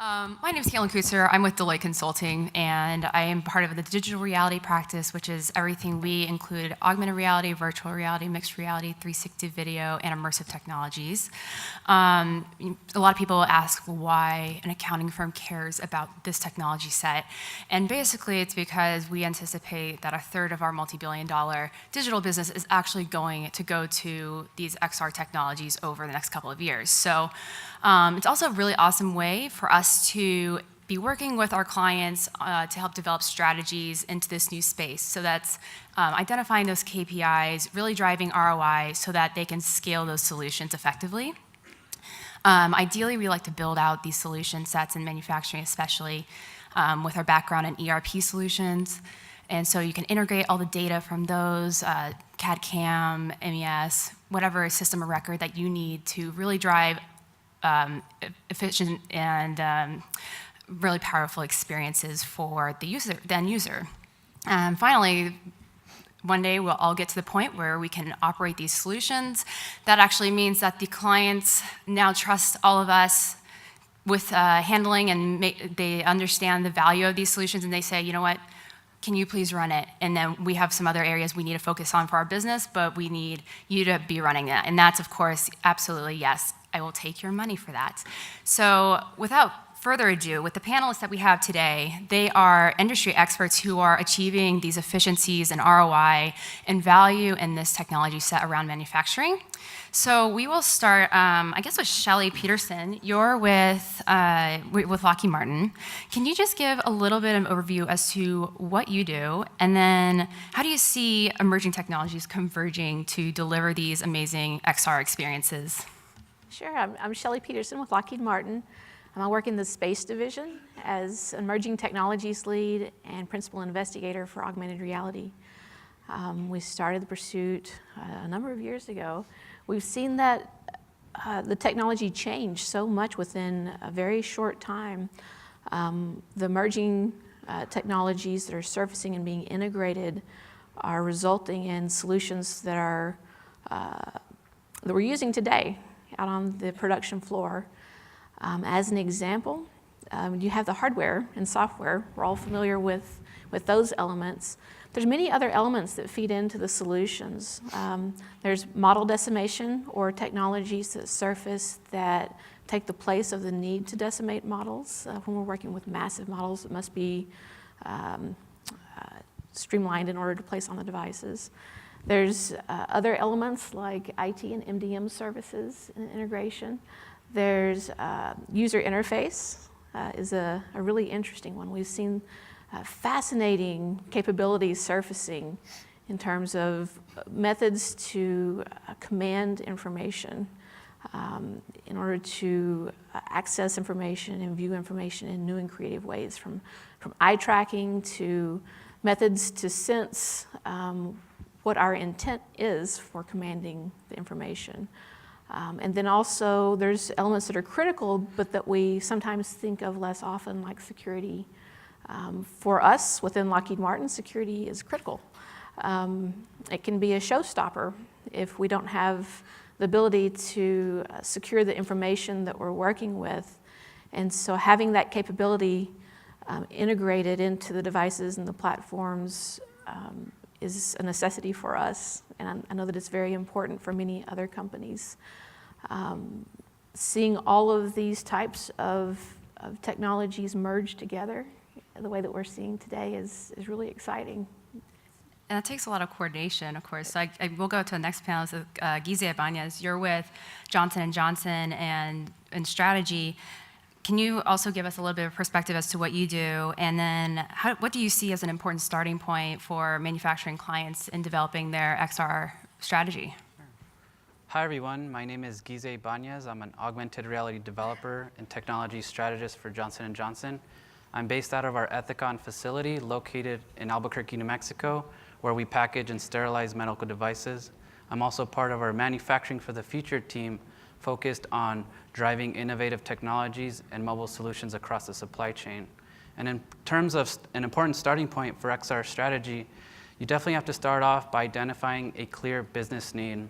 My name is Kaitlyn Kuczer. I'm with Deloitte Consulting, and I am part of the digital reality practice, which is everything we include: augmented reality, virtual reality, mixed reality, 360 video, and immersive technologies. A lot of people ask why an accounting firm cares about this technology set, and basically it's because we anticipate that a third of our multi-billion-dollar digital business is actually going to go to these XR technologies over the next couple of years. So it's also a really awesome way for us to be working with our clients to help develop strategies into this new space. So that's identifying those KPIs, really driving ROI so that they can scale those solutions effectively. Ideally, we like to build out these solution sets in manufacturing, especially with our background in ERP solutions. And so you can integrate all the data from those, CAD/CAM, MES, whatever system of record that you need to really drive efficient and really powerful experiences for the end user. And finally, one day we'll all get to the point where we can operate these solutions. That actually means that the clients now trust all of us with handling, and they understand the value of these solutions, and they say, you know what, can you please run it? And then we have some other areas we need to focus on for our business, but we need you to be running that. And that's, of course, absolutely yes. I will take your money for that. So without further ado, with the panelists that we have today, they are industry experts who are achieving these efficiencies and ROI and value in this technology set around manufacturing. So we will start, I guess, with Shelley Peterson. You're with Lockheed Martin. Can you just give a little bit of an overview as to what you do, and then how do you see emerging technologies converging to deliver these amazing XR experiences? Sure, I'm Shelley Peterson with Lockheed Martin. I work in the space division as emerging technologies lead and principal investigator for augmented reality. We started the pursuit a number of years ago. We've seen that the technology change so much within a very short time. The emerging technologies that are surfacing and being integrated are resulting in solutions that we're using today out on the production floor. As an example, you have the hardware and software. We're all familiar with those elements. There's many other elements that feed into the solutions. There's model decimation, or technologies that surface that take the place of the need to decimate models. When we're working with massive models, it must be streamlined in order to place on the devices. There's other elements like IT and MDM services and integration. There's user interface is a really interesting one. We've seen fascinating capabilities surfacing in terms of methods to command information in order to access information and view information in new and creative ways, from eye tracking to methods to sense what our intent is for commanding the information. And then also there's elements that are critical, but that we sometimes think of less often, like security. For us within Lockheed Martin, security is critical. It can be a showstopper if we don't have the ability to secure the information that we're working with. And so having that capability integrated into the devices and the platforms is a necessity for us, and I know that it's very important for many other companies. Seeing all of these types of technologies merge together the way that we're seeing today is really exciting. And it takes a lot of coordination, of course. So I will go to the next panelist, Gizeh Ibanez. You're with Johnson & Johnson and strategy. Can you also give us a little bit of perspective as to what you do, and then what do you see as an important starting point for manufacturing clients in developing their XR strategy? Hi everyone, my name is Gizeh Ibanez. I'm an augmented reality developer and technology strategist for Johnson & Johnson. I'm based out of our Ethicon facility located in Albuquerque, New Mexico, where we package and sterilize medical devices. I'm also part of our Manufacturing for the Future team, focused on driving innovative technologies and mobile solutions across the supply chain. And in terms of an important starting point for XR strategy, you definitely have to start off by identifying a clear business need.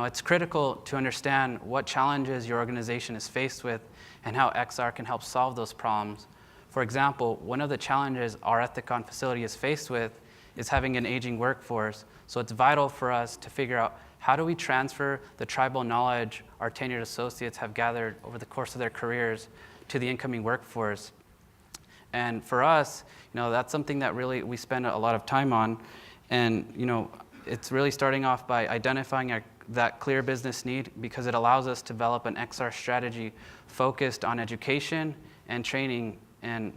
It's critical to understand what challenges your organization is faced with and how XR can help solve those problems. For example, one of the challenges our Ethicon facility is faced with is having an aging workforce. So it's vital for us to figure out how do we transfer the tribal knowledge our tenured associates have gathered over the course of their careers to the incoming workforce. And for us, that's something that really we spend a lot of time on. And it's really starting off by identifying that clear business need, because it allows us to develop an XR strategy focused on education and training. And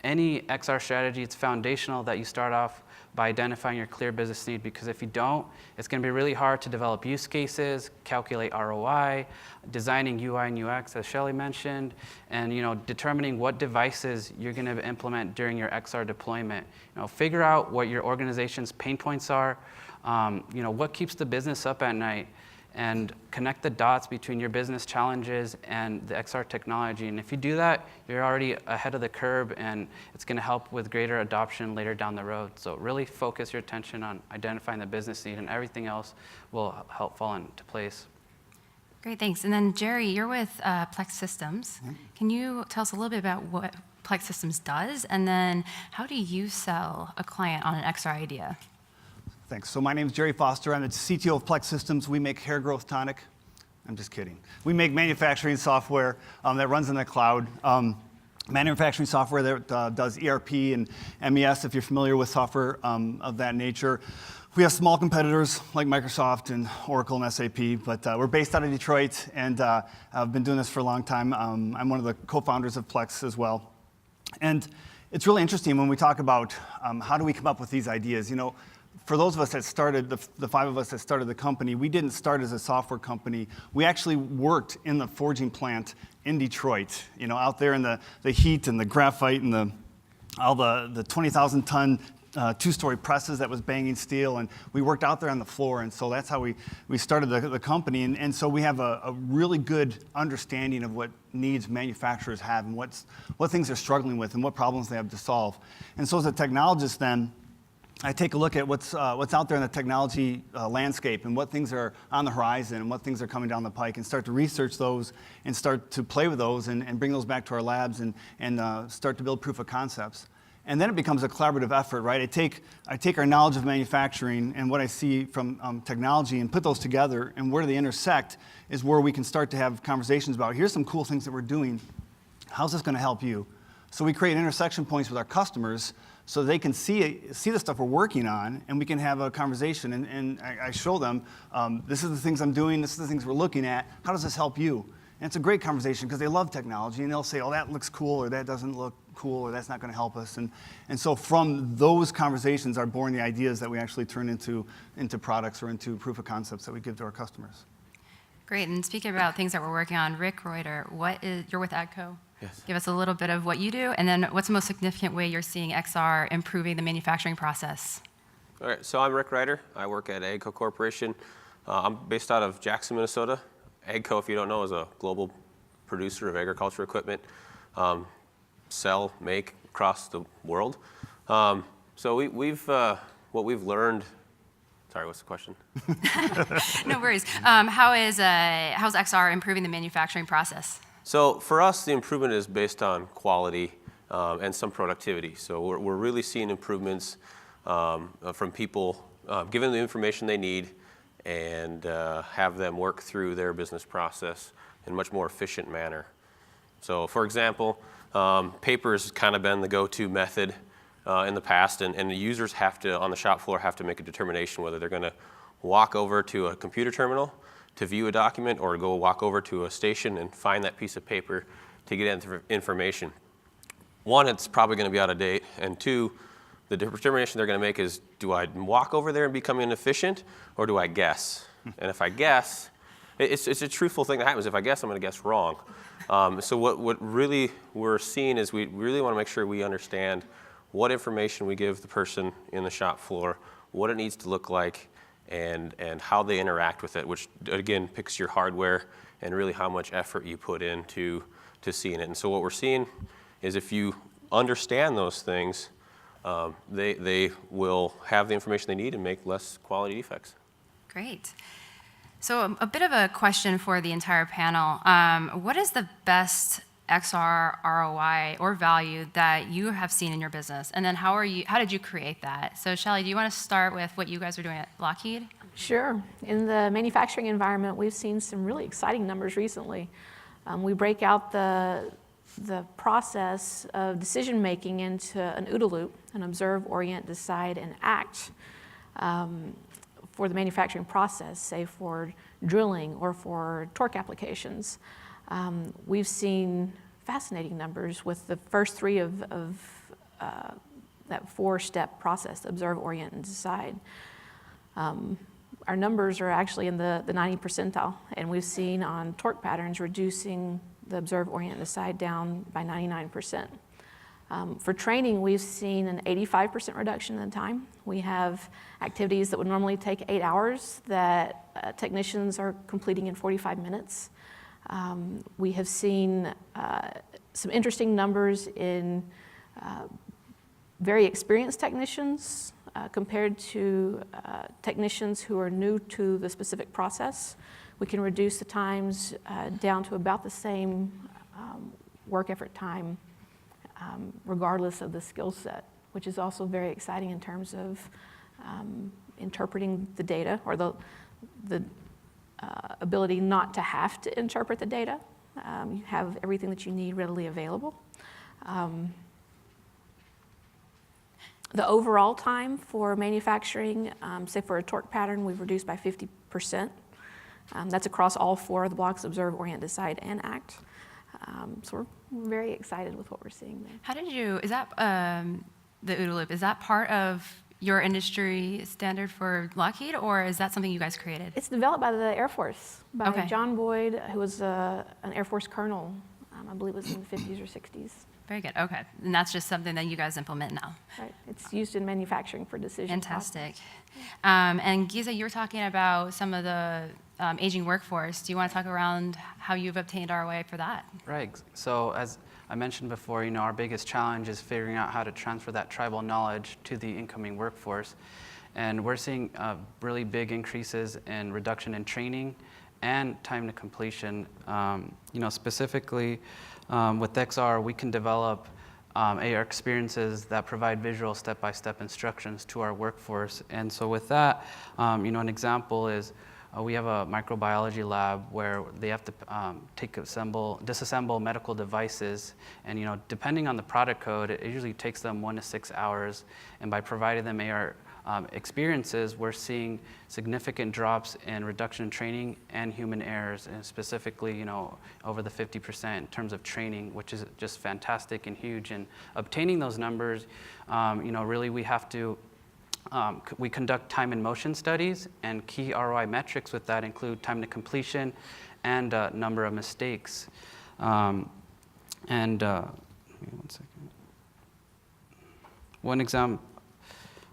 any XR strategy, it's foundational that you start off by identifying your clear business need, because if you don't, it's going to be really hard to develop use cases, calculate ROI, designing UI and UX, as Shelley mentioned, and determining what devices you're going to implement during your XR deployment. Figure out what your organization's pain points are, what keeps the business up at night, and connect the dots between your business challenges and the XR technology. And if you do that, you're already ahead of the curve, and it's going to help with greater adoption later down the road. So really focus your attention on identifying the business need, and everything else will help fall into place. Great, thanks. And then Jerry, you're with Plex Systems. Mm-hmm. Can you tell us a little bit about what Plex Systems does, and then how do you sell a client on an XR idea? Thanks. So my name is Jerry Foster. I'm the CTO of Plex Systems. We make hair growth tonic. I'm just kidding. We make manufacturing software that runs in the cloud. Manufacturing software that does ERP and MES, if you're familiar with software of that nature. We have small competitors like Microsoft and Oracle and SAP, but we're based out of Detroit, and I've been doing this for a long time. I'm one of the co-founders of Plex as well. And it's really interesting when we talk about how do we come up with these ideas. For those of us that started, the five of us that started the company, we didn't start as a software company. We actually worked in the forging plant in Detroit, out there in the heat and the graphite and all the 20,000-ton two-story presses that was banging steel, and we worked out there on the floor, and so that's how we started the company, and so we have a really good understanding of what needs manufacturers have and what things they're struggling with and what problems they have to solve. And so as a technologist then, I take a look at what's out there in the technology landscape and what things are on the horizon and what things are coming down the pike, and start to research those and start to play with those and bring those back to our labs and start to build proof of concepts. And then it becomes a collaborative effort, right? I take our knowledge of manufacturing and what I see from technology and put those together, and where they intersect is where we can start to have conversations about, here's some cool things that we're doing. How's this going to help you? So we create intersection points with our customers so they can see the stuff we're working on, and we can have a conversation, and I show them, this is the things I'm doing, this is the things we're looking at, how does this help you? And it's a great conversation because they love technology, and they'll say, oh, that looks cool, or that doesn't look cool, or that's not going to help us. And so from those conversations are born the ideas that we actually turn into products or into proof of concepts that we give to our customers. Great, and speaking about things that we're working on, Rick Reuter, you're with AGCO. Yes. Give us a little bit of what you do, and then what's the most significant way you're seeing XR improving the manufacturing process? All right, so I'm Rick Reuter. I work at AGCO Corporation. I'm based out of Jackson, Minnesota. AGCO, if you don't know, is a global producer of agriculture equipment, make across the world. So we've what we've learned. Sorry, what's the question? No worries. How's XR improving the manufacturing process? So for us, the improvement is based on quality and some productivity. So we're really seeing improvements from people, given the information they need, and have them work through their business process in a much more efficient manner. So for example, paper has kind of been the go-to method in the past, and the users have to, on the shop floor, have to make a determination whether they're going to walk over to a computer terminal to view a document, or go walk over to a station and find that piece of paper to get information. One, it's probably going to be out of date, and two, the determination they're going to make is, do I walk over there and become inefficient, or do I guess? And if I guess, it's a truthful thing that happens. If I guess, I'm going to guess wrong. So what really we're seeing is we really want to make sure we understand what information we give the person in the shop floor, what it needs to look like, and how they interact with it, which again picks your hardware and really how much effort you put into seeing it. And so what we're seeing is if you understand those things, they will have the information they need and make less quality defects. Great. So a bit of a question for the entire panel. What is the best XR ROI or value that you have seen in your business? And then how did you create that? So Shelley, do you want to start with what you guys are doing at Lockheed? Sure. In the manufacturing environment, we've seen some really exciting numbers recently. We break out the process of decision-making into an OODA loop, an observe, orient, decide, and act, for the manufacturing process, say for drilling or for torque applications. We've seen fascinating numbers with the first three of that four-step process, observe, orient, and decide. Our numbers are actually in the 90 percentile, and we've seen on torque patterns reducing the observe, orient, and decide down by 99%. For training, we've seen an 85% reduction in time. We have activities that would normally take 8 hours that technicians are completing in 45 minutes. We have seen some interesting numbers in very experienced technicians compared to technicians who are new to the specific process. We can reduce the times down to about the same work effort time regardless of the skill set, which is also very exciting in terms of interpreting the data, or the ability not to have to interpret the data. You have everything that you need readily available. The overall time for manufacturing, say for a torque pattern, we've reduced by 50%. That's across all four of the blocks, observe, orient, decide, and act. So we're very excited with what we're seeing there. How did you, is that the OODA loop, is that part of your industry standard for Lockheed, or is that something you guys created? It's developed by the Air Force, by Okay. John Boyd, who was an Air Force colonel, I believe it was in the 50s or 60s. Very good, okay. And that's just something that you guys implement now. Right. It's used in manufacturing for decision Fantastic. And Gizeh, you were talking about some of the aging workforce. Do you want to talk around how you've obtained ROI for that? Right. So as I mentioned before, our biggest challenge is figuring out how to transfer that tribal knowledge to the incoming workforce. And we're seeing really big increases in reduction in training and time to completion. Specifically with XR, we can develop AR experiences that provide visual step-by-step instructions to our workforce. And so with that, an example is we have a microbiology lab where they have to disassemble medical devices, and depending on the product code, it usually takes them 1 to 6 hours. And by providing them AR experiences, we're seeing significant drops in reduction in training and human errors, and specifically, over the 50% in terms of training, which is just fantastic and huge. And obtaining those numbers, really we have to. We conduct time and motion studies, and key ROI metrics with that include time to completion and number of mistakes. Give me 1 second. One example.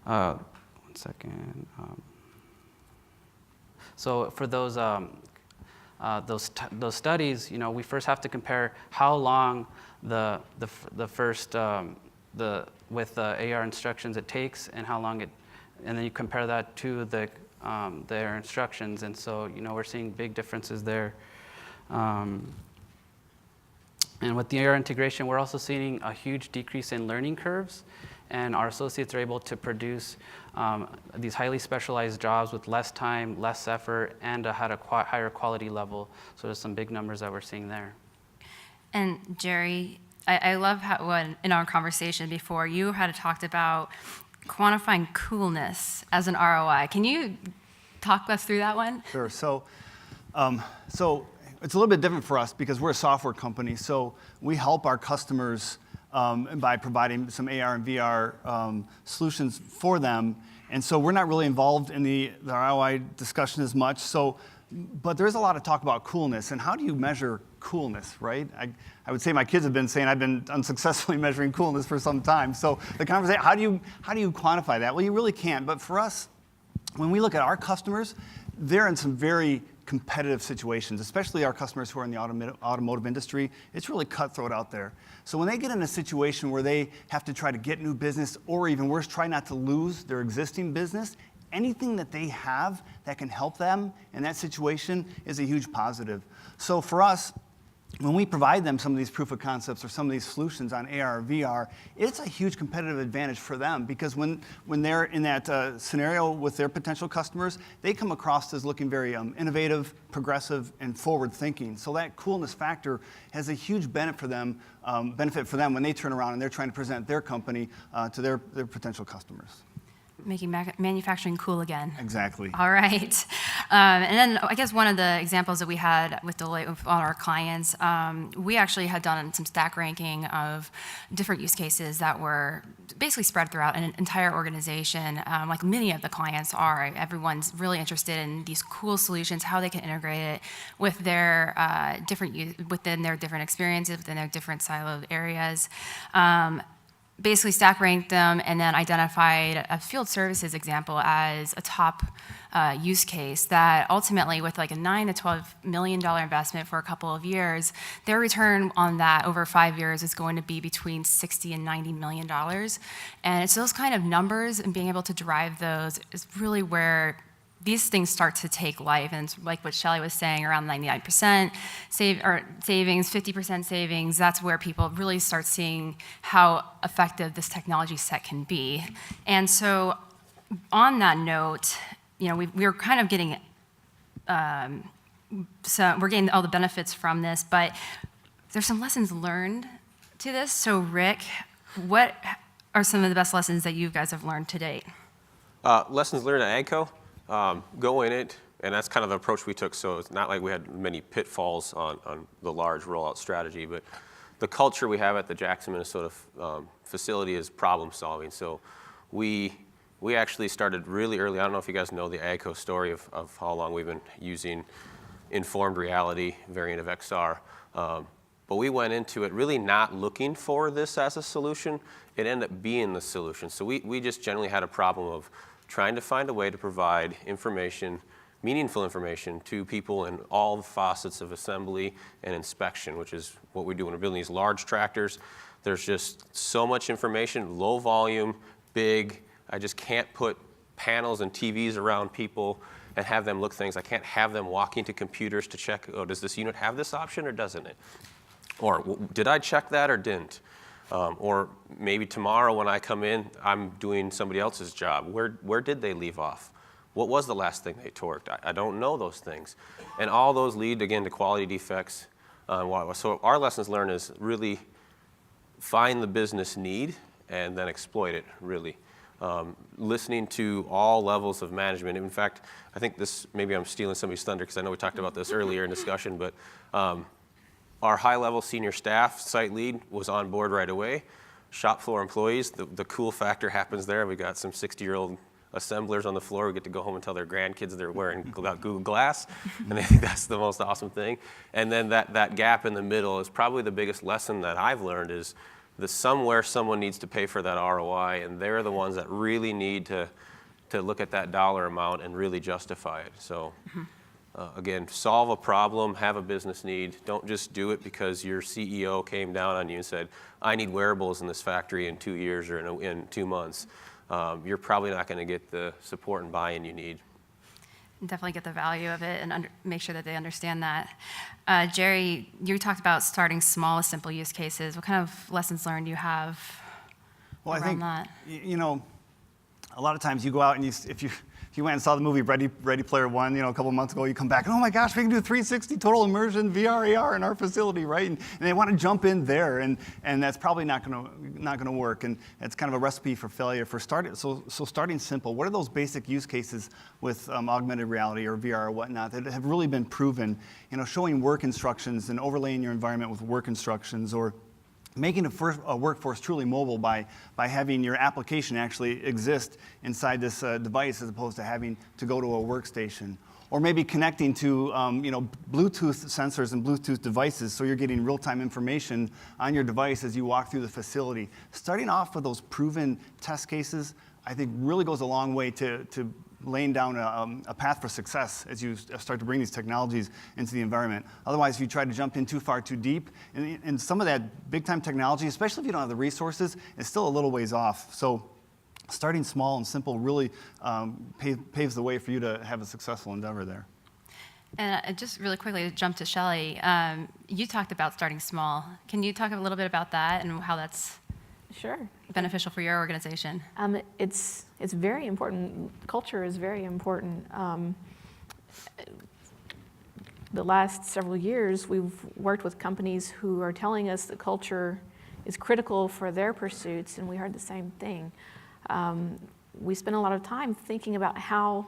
1 second. So for those studies, we first have to compare how long the first with AR instructions it takes, and how long and then you compare that to the AR instructions, and so we're seeing big differences there. And with the AR integration, we're also seeing a huge decrease in learning curves, and our associates are able to produce these highly specialized jobs with less time, less effort, and at a higher quality level. So there's some big numbers that we're seeing there. And Jerry, I love how in our conversation before, you had talked about quantifying coolness as an ROI. Can you talk us through that one? Sure. So it's a little bit different for us because we're a software company. So we help our customers by providing some AR and VR solutions for them. And so we're not really involved in the ROI discussion as much. But there's a lot of talk about coolness, and how do you measure coolness, right? I would say my kids have been saying I've been unsuccessfully measuring coolness for some time. So the conversation, how do you quantify that? Well, you really can't. But for us, when we look at our customers, they're in some very competitive situations, especially our customers who are in the automotive industry. It's really cutthroat out there. So when they get in a situation where they have to try to get new business, or even worse, try not to lose their existing business, anything that they have that can help them in that situation is a huge positive. So for us, when we provide them some of these proof of concepts or some of these solutions on AR or VR, it's a huge competitive advantage for them, because when they're in that scenario with their potential customers, they come across as looking very innovative, progressive, and forward-thinking. So that coolness factor has a huge benefit for them when they turn around and they're trying to present their company to their potential customers. Making manufacturing cool again. Exactly. All right. And then I guess one of the examples that we had with Deloitte with all our clients, we actually had done some stack ranking of different use cases that were basically spread throughout an entire organization, like many of the clients are. Everyone's really interested in these cool solutions, how they can integrate it with their within their different experiences, within their different siloed areas. Basically stack ranked them and then identified a field services example as a top use case that ultimately, with like a $9 to $12 million investment for a couple of years, their return on that over 5 years is going to be between $60 and $90 million. And it's those kind of numbers and being able to drive those is really where these things start to take life. And it's like what Shelley was saying, around 99% savings, 50% savings, that's where people really start seeing how effective this technology set can be. And so on that note, you know, we're kind of getting, we're getting all the benefits from this, but there's some lessons learned to this. So Rick, what are some of the best lessons that you guys have learned to date? Lessons learned at AGCO. Go in it, and that's kind of the approach we took. So it's not like we had many pitfalls on the large rollout strategy, but the culture we have at the Jackson, Minnesota facility is problem solving. So we actually started really early. I don't know if you guys know the AGCO story of how long we've been using informed reality variant of XR. But we went into it really not looking for this as a solution. It ended up being the solution. So we just generally had a problem of trying to find a way to provide information, meaningful information, to people in all the facets of assembly and inspection, which is what we do when we're building these large tractors. There's just so much information, low volume, big. I just can't put panels and TVs around people and have them look things. I can't have them walking to computers to check, oh, does this unit have this option or doesn't it? Or did I check that or didn't? Or maybe tomorrow when I come in, I'm doing somebody else's job. Where did they leave off? What was the last thing they torqued? I don't know those things. And all those lead, again, to quality defects. So our lessons learned is really find the business need and then exploit it, really. Listening to all levels of management. In fact, I think this, maybe I'm stealing somebody's thunder because I know we talked about this earlier in discussion, but our high-level senior staff, site lead, was on board right away. Shop floor employees, the cool factor happens there. We got some 60-year-old assemblers on the floor who get to go home and tell their grandkids they're wearing Google Glass, and I think that's the most awesome thing. And then that gap in the middle is probably the biggest lesson that I've learned, is that somewhere someone needs to pay for that ROI, and they're the ones that really need to look at that dollar amount and really justify it. So. Again, solve a problem, have a business need. Don't just do it because your CEO came down on you and said, I need wearables in this factory in 2 years or in 2 months. You're probably not going to get the support and buy-in you need. Definitely get the value of it and make sure that they understand that. Jerry, you talked about starting small, simple use cases. What kind of lessons learned do you have around that? You know, a lot of times you go out and if you went and saw the movie Ready Player One, you know, a couple months ago, you come back and, oh my gosh, we can do 360 total immersion, VR, AR in our facility, right? And they want to jump in there, and that's probably not gonna work, and it's kind of a recipe for failure for starting. So starting simple. What are those basic use cases with augmented reality or VR or whatnot that have really been proven? You know, showing work instructions and overlaying your environment with work instructions, or making a workforce truly mobile by having your application actually exist inside this device as opposed to having to go to a workstation. Or maybe connecting to Bluetooth sensors and Bluetooth devices so you're getting real-time information on your device as you walk through the facility. Starting off with those proven test cases, I think really goes a long way to laying down a path for success as you start to bring these technologies into the environment. Otherwise, if you try to jump in too far, too deep, and some of that big-time technology, especially if you don't have the resources, is still a little ways off. So starting small and simple really paves the way for you to have a successful endeavor there. And just really quickly to jump to Shelley, you talked about starting small. Can you talk a little bit about that and how that's Sure. beneficial for your organization? It's very important. Culture is very important. The last several years, we've worked with companies who are telling us that culture is critical for their pursuits, and we heard the same thing. We spent a lot of time thinking about how,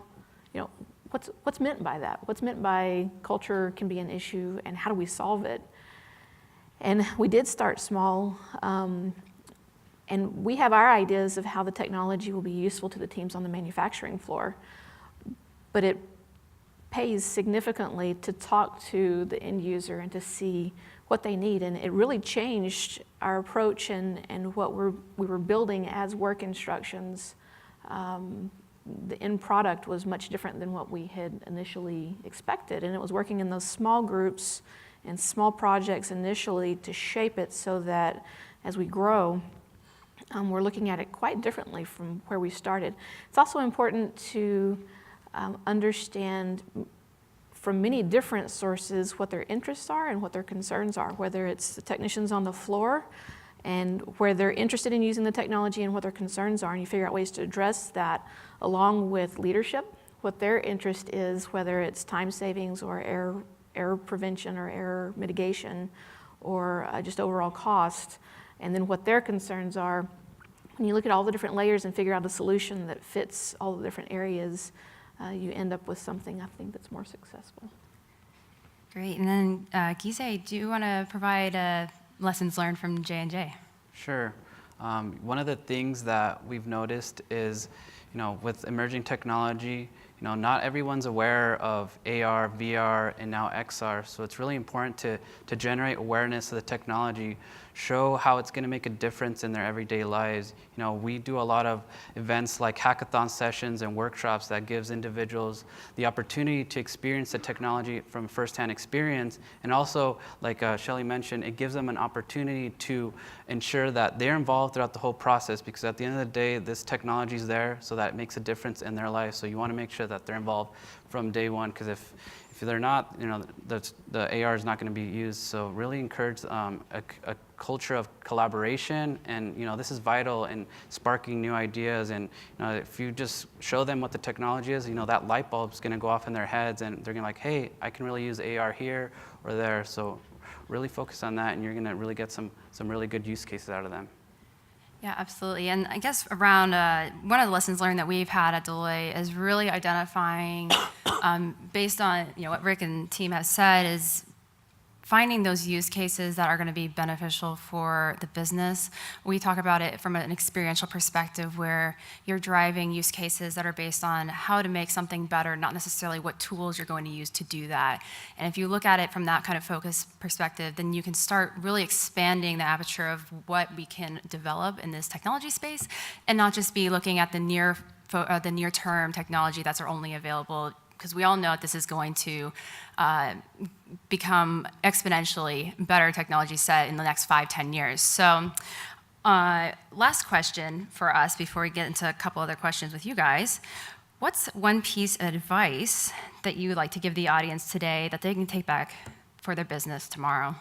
what's meant by that? What's meant by culture can be an issue, and how do we solve it? And we did start small, and we have our ideas of how the technology will be useful to the teams on the manufacturing floor, but it pays significantly to talk to the end user and to see what they need. And it really changed our approach and what we were building as work instructions. The end product was much different than what we had initially expected. And it was working in those small groups and small projects initially to shape it so that as we grow, we're looking at it quite differently from where we started. It's also important to understand from many different sources what their interests are and what their concerns are, whether it's the technicians on the floor and where they're interested in using the technology and what their concerns are, and you figure out ways to address that, along with leadership, what their interest is, whether it's time savings or error prevention or error mitigation or just overall cost, and then what their concerns are. When you look at all the different layers and figure out a solution that fits all the different areas, you end up with something, I think, that's more successful. Great. And then, Gizeh, do you want to provide lessons learned from J&J? Sure. One of the things that we've noticed is, with emerging technology, not everyone's aware of AR, VR, and now XR. So it's really important to generate awareness of the technology, show how it's going to make a difference in their everyday lives. We do a lot of events like hackathon sessions and workshops that gives individuals the opportunity to experience the technology from firsthand experience. And also, like Shelley mentioned, it gives them an opportunity to ensure that they're involved throughout the whole process, because at the end of the day, this technology is there so that it makes a difference in their life. So you want to make sure that they're involved from day one, because if they're not, the AR is not going to be used. So really encourage a culture of collaboration, and this is vital in sparking new ideas. And if you just show them what the technology is, that light bulb's going to go off in their heads, and they're going to be like, hey, I can really use AR here or there. So really focus on that, and you're going to really get some really good use cases out of them. Yeah, absolutely. And I guess around one of the lessons learned that we've had at Deloitte is really identifying, based on what Rick and team has said, is finding those use cases that are going to be beneficial for the business. We talk about it from an experiential perspective, where you're driving use cases that are based on how to make something better, not necessarily what tools you're going to use to do that. And if you look at it from that kind of focus perspective, then you can start really expanding the aperture of what we can develop in this technology space, and not just be looking at the near-term technology that's only available, because we all know that this is going to become exponentially better technology set in the next 5-10 years. So last question for us before we get into a couple other questions with you guys. What's one piece of advice that you would like to give the audience today that they can take back for their business tomorrow?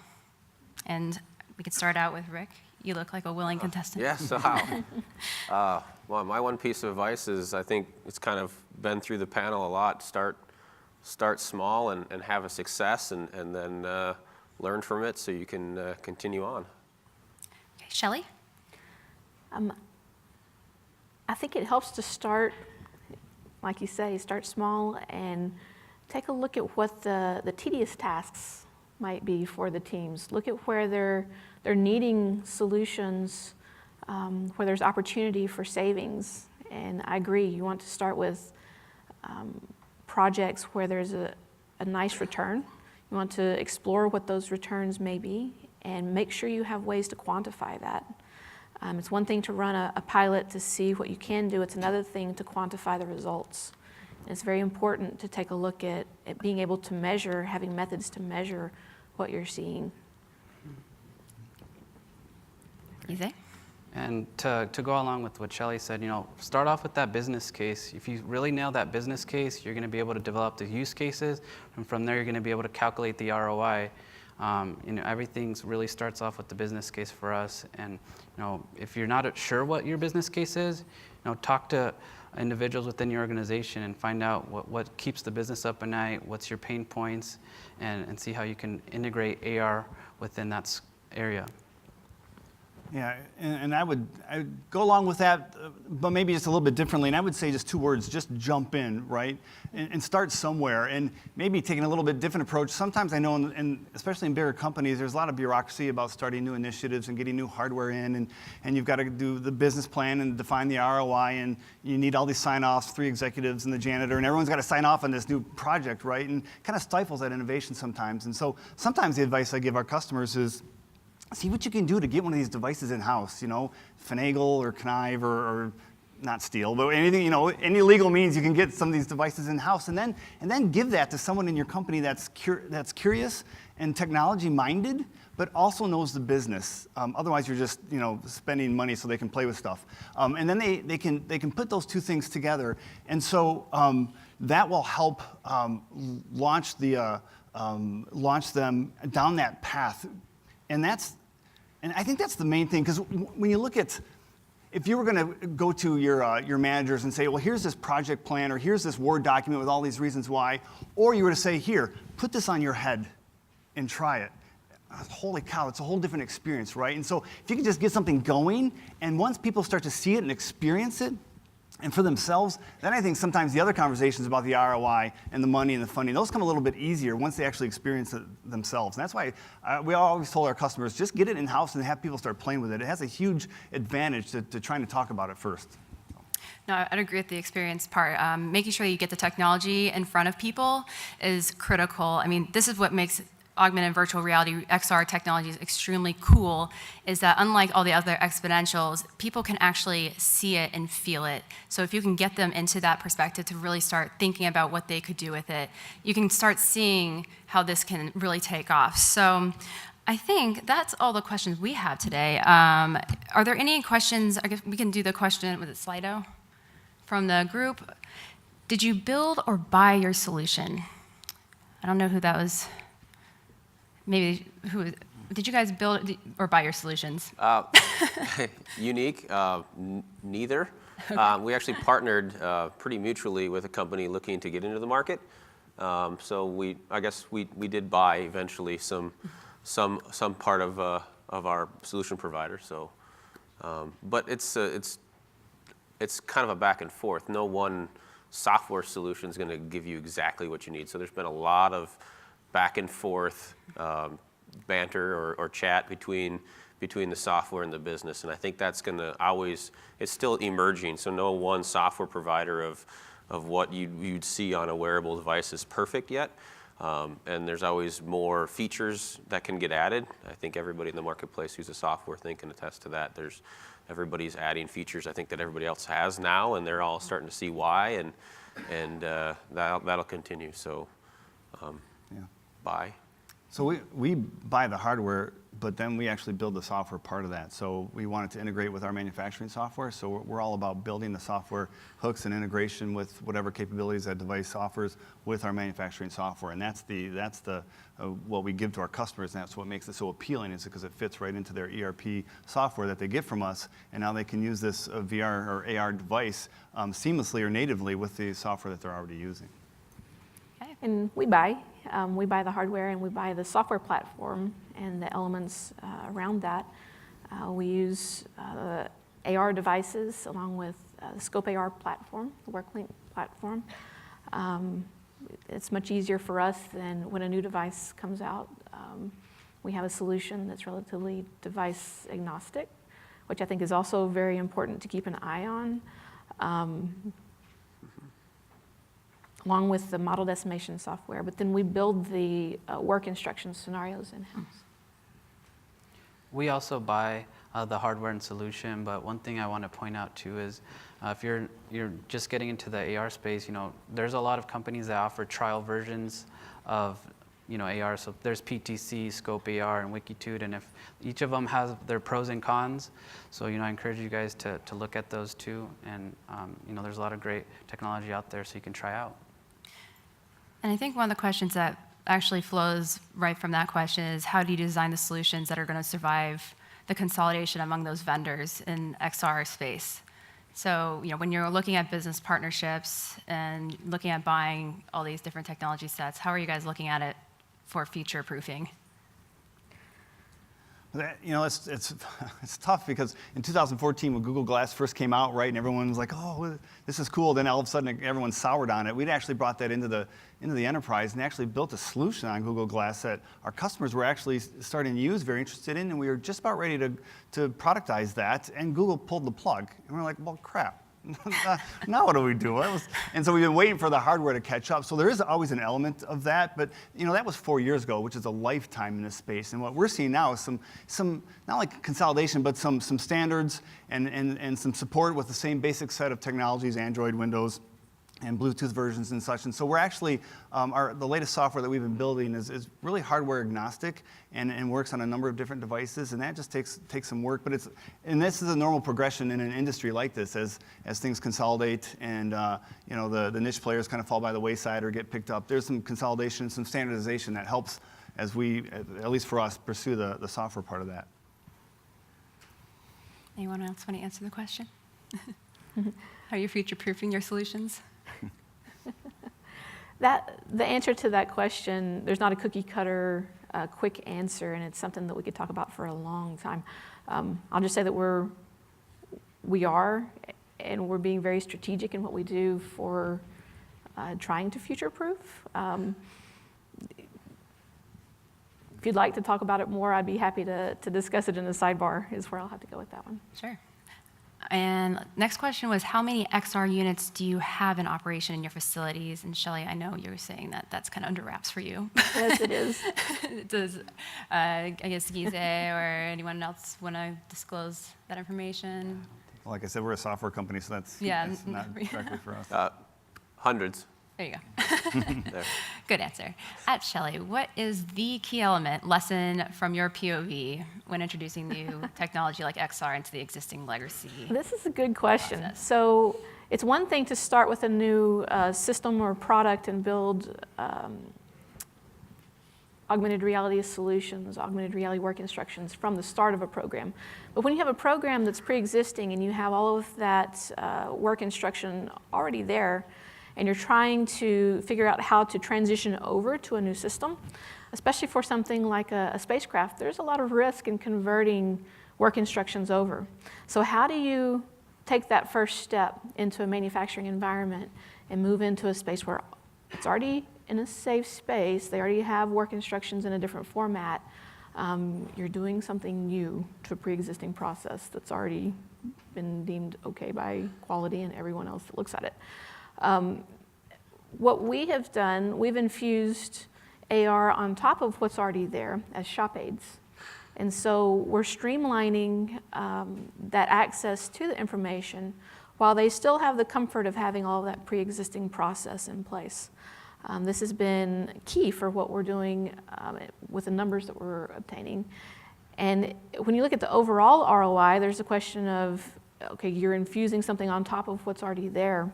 And we could start out with Rick. You look like a willing contestant. Yes, well, my one piece of advice is, I think it's kind of been through the panel a lot. Start small and have a success, and then learn from it so you can continue on. Okay, Shelley? I think it helps to start, like you say, start small and take a look at what the tedious tasks might be for the teams. Look at where they're needing solutions, where there's opportunity for savings. And I agree, you want to start with projects where there's a nice return. You want to explore what those returns may be and make sure you have ways to quantify that. It's one thing to run a pilot to see what you can do. It's another thing to quantify the results. And it's very important to take a look at being able to measure, having methods to measure what you're seeing. Gizeh? And to go along with what Shelley said, start off with that business case. If you really nail that business case, you're going to be able to develop the use cases, and from there you're going to be able to calculate the ROI. Everything really starts off with the business case for us. And if you're not sure what your business case is, talk to individuals within your organization and find out what keeps the business up at night, what's your pain points, and see how you can integrate AR within that area. Yeah, and I would go along with that, but maybe just a little bit differently. And I would say just 2 words, just jump in, right? And start somewhere, and maybe taking a little bit different approach. Sometimes I know, and especially in bigger companies, there's a lot of bureaucracy about starting new initiatives and getting new hardware in, and you've got to do the business plan and define the ROI, and you need all these sign-offs, 3 executives and the janitor, and everyone's got to sign off on this new project, right? And kind of stifles that innovation sometimes. And so sometimes the advice I give our customers is, see what you can do to get one of these devices in-house, finagle or connive or not steal, but anything, any legal means you can get some of these devices in-house, and then give that to someone in your company that's curious and technology-minded, but also knows the business. Otherwise, you're just, spending money so they can play with stuff. And then they can put those 2 things together, and so that will help launch them down that path. And I think that's the main thing, because when you look at, if you were going to go to your managers and say, well, here's this project plan, or here's this Word document with all these reasons why, or you were to say, here, put this on your head and try it. Holy cow, it's a whole different experience, right? And so if you can just get something going, and once people start to see it and experience it, and for themselves, then I think sometimes the other conversations about the ROI and the money and the funding, those come a little bit easier once they actually experience it themselves. And that's why we always told our customers, just get it in-house and have people start playing with it. It has a huge advantage to trying to talk about it first. No, I'd agree with the experience part. Making sure you get the technology in front of people is critical. I mean, this is what makes augmented and virtual reality XR technology is extremely cool, is that unlike all the other exponentials, people can actually see it and feel it. So if you can get them into that perspective to really start thinking about what they could do with it, you can start seeing how this can really take off. So I think that's all the questions we have today. Are there any questions? I guess we can do the question with Slido from the group. Did you build or buy your solution? I don't know who that was. Maybe who did you guys build or buy your solutions? Unique, neither. We actually partnered pretty mutually with a company looking to get into the market. So I guess we did buy eventually some part of our solution provider. So, but it's kind of a back and forth. No one software solution is going to give you exactly what you need. So there's been a lot of back and forth banter or chat between the software and the business, and I think that's going to always, it's still emerging, so no one software provider of what you'd see on a wearable device is perfect yet, and there's always more features that can get added. I think everybody in the marketplace who's a software thing can attest to that. Everybody's adding features I think that everybody else has now, and they're all starting to see why, and that'll continue. So. Buy. So we buy the hardware, but then we actually build the software part of that. So we want it to integrate with our manufacturing software. So we're all about building the software hooks and integration with whatever capabilities that device offers with our manufacturing software. And that's what we give to our customers, and that's what makes it so appealing, is because it fits right into their ERP software that they get from us, and now they can use this VR or AR device seamlessly or natively with the software that they're already using. And we buy the hardware, and we buy the software platform and the elements around that. We use AR devices along with the Scope AR platform, the WorkLink platform. It's much easier for us than when a new device comes out. We have a solution that's relatively device agnostic, which I think is also very important to keep an eye on. Along with the modeled estimation software, but then we build the work instruction scenarios in-house. We also buy the hardware and solution, but one thing I want to point out too is if you're just getting into the AR space, there's a lot of companies that offer trial versions of AR. So there's PTC, Scope AR, and Wikitude, and if each of them has their pros and cons. So I encourage you guys to look at those too. And there's a lot of great technology out there, so you can try out. And I think one of the questions that actually flows right from that question is, how do you design the solutions that are going to survive the consolidation among those vendors in XR space? So, when you're looking at business partnerships and looking at buying all these different technology sets, how are you guys looking at it for future proofing? It's tough because in 2014 when Google Glass first came out, right, and everyone was like, oh, this is cool. Then all of a sudden everyone soured on it. We'd actually brought that into the enterprise and actually built a solution on Google Glass that our customers were actually starting to use, very interested in, and we were just about ready to productize that, and Google pulled the plug. And we're like, well, crap. Now what do we do? And so we've been waiting for the hardware to catch up. So there is always an element of that, but that was 4 years ago, which is a lifetime in this space. And what we're seeing now is some not like consolidation, but some standards and some support with the same basic set of technologies, Android, Windows, and Bluetooth versions and such. And so we're actually, the latest software that we've been building is really hardware agnostic and works on a number of different devices, and that just takes some work. But this is a normal progression in an industry like this as things consolidate and the niche players kind of fall by the wayside or get picked up. There's some consolidation, some standardization that helps as we, at least for us, pursue the software part of that. Anyone else want to answer the question? How are you future-proofing your solutions? The answer to that question, there's not a cookie cutter quick answer, and it's something that we could talk about for a long time. I'll just say that we are, and we're being very strategic in what we do for trying to future-proof. If you'd like to talk about it more, I'd be happy to discuss it in the sidebar, is where I'll have to go with that one. Sure. And next question was, how many XR units do you have in operation in your facilities? And Shelley, I know you were saying that that's kind of under wraps for you. Yes, it is. Does, I guess, Gizeh or anyone else want to disclose that information? Well, like I said, we're a software company, so that's not directly for us. Hundreds. There you go. There. Good answer. At Shelley, what is the key lesson from your POV when introducing new technology like XR into the existing legacy? This is a good question. process? So it's one thing to start with a new system or product and build augmented reality solutions, augmented reality work instructions from the start of a program. But when you have a program that's pre-existing and you have all of that work instruction already there, and you're trying to figure out how to transition over to a new system, especially for something like a spacecraft, there's a lot of risk in converting work instructions over. So how do you take that first step into a manufacturing environment and move into a space where it's already in a safe space, they already have work instructions in a different format, you're doing something new to a pre-existing process that's already been deemed okay by quality and everyone else that looks at it. What we have done, we've infused AR on top of what's already there as shop aids. And so we're streamlining that access to the information while they still have the comfort of having all of that pre-existing process in place. This has been key for what we're doing with the numbers that we're obtaining. And when you look at the overall ROI, there's a question of, okay, you're infusing something on top of what's already there.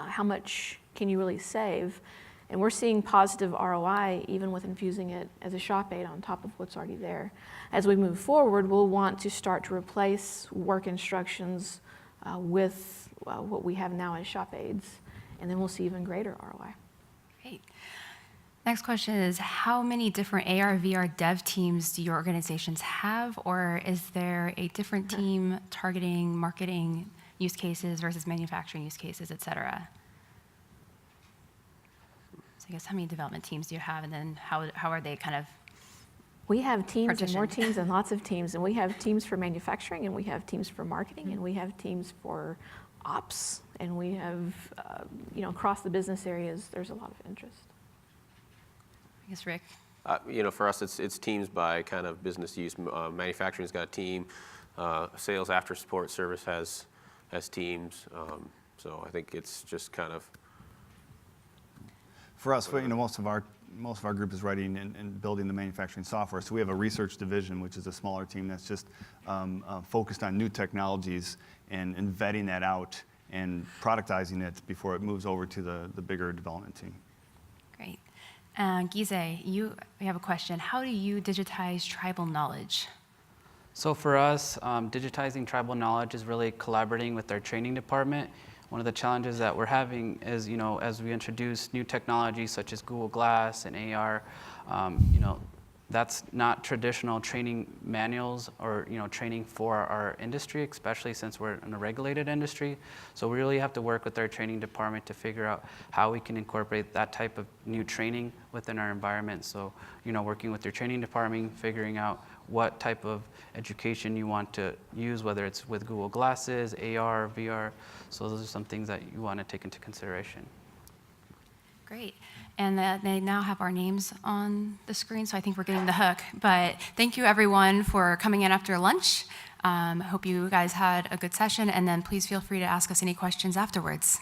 How much can you really save? And we're seeing positive ROI even with infusing it as a shop aid on top of what's already there. As we move forward, we'll want to start to replace work instructions with what we have now as shop aids, and then we'll see even greater ROI. Great. Next question is, how many different AR, VR dev teams do your organizations have, or is there a different team targeting marketing use cases versus manufacturing use cases, et cetera? So I guess how many development teams do you have, and then how are they kind of We have teams and more partitioned? teams and lots of teams, and we have teams for manufacturing, and we have teams for marketing, and we have teams for ops, and we have, across the business areas, there's a lot of interest. I guess, Rick? For us, it's teams by kind of business use. Manufacturing's got a team. Sales after support service has teams. So I think it's just kind of. For us, most of our most of our group is writing and building the manufacturing software. So we have a research division, which is a smaller team that's just focused on new technologies and vetting that out and productizing it before it moves over to the bigger development team. Great. Gizeh, we have a question. How do you digitize tribal knowledge? So for us, digitizing tribal knowledge is really collaborating with our training department. One of the challenges that we're having is, as we introduce new technologies such as Google Glass and AR, that's not traditional training manuals or training for our industry, especially since we're in a regulated industry. So we really have to work with our training department to figure out how we can incorporate that type of new training within our environment. So working with your training department, figuring out what type of education you want to use, whether it's with Google Glasses, AR, VR. So those are some things that you want to take into consideration. Great. And they now have our names on the screen, so I think we're getting the hook. But thank you, everyone, for coming in after lunch. Hope you guys had a good session, and then please feel free to ask us any questions afterwards.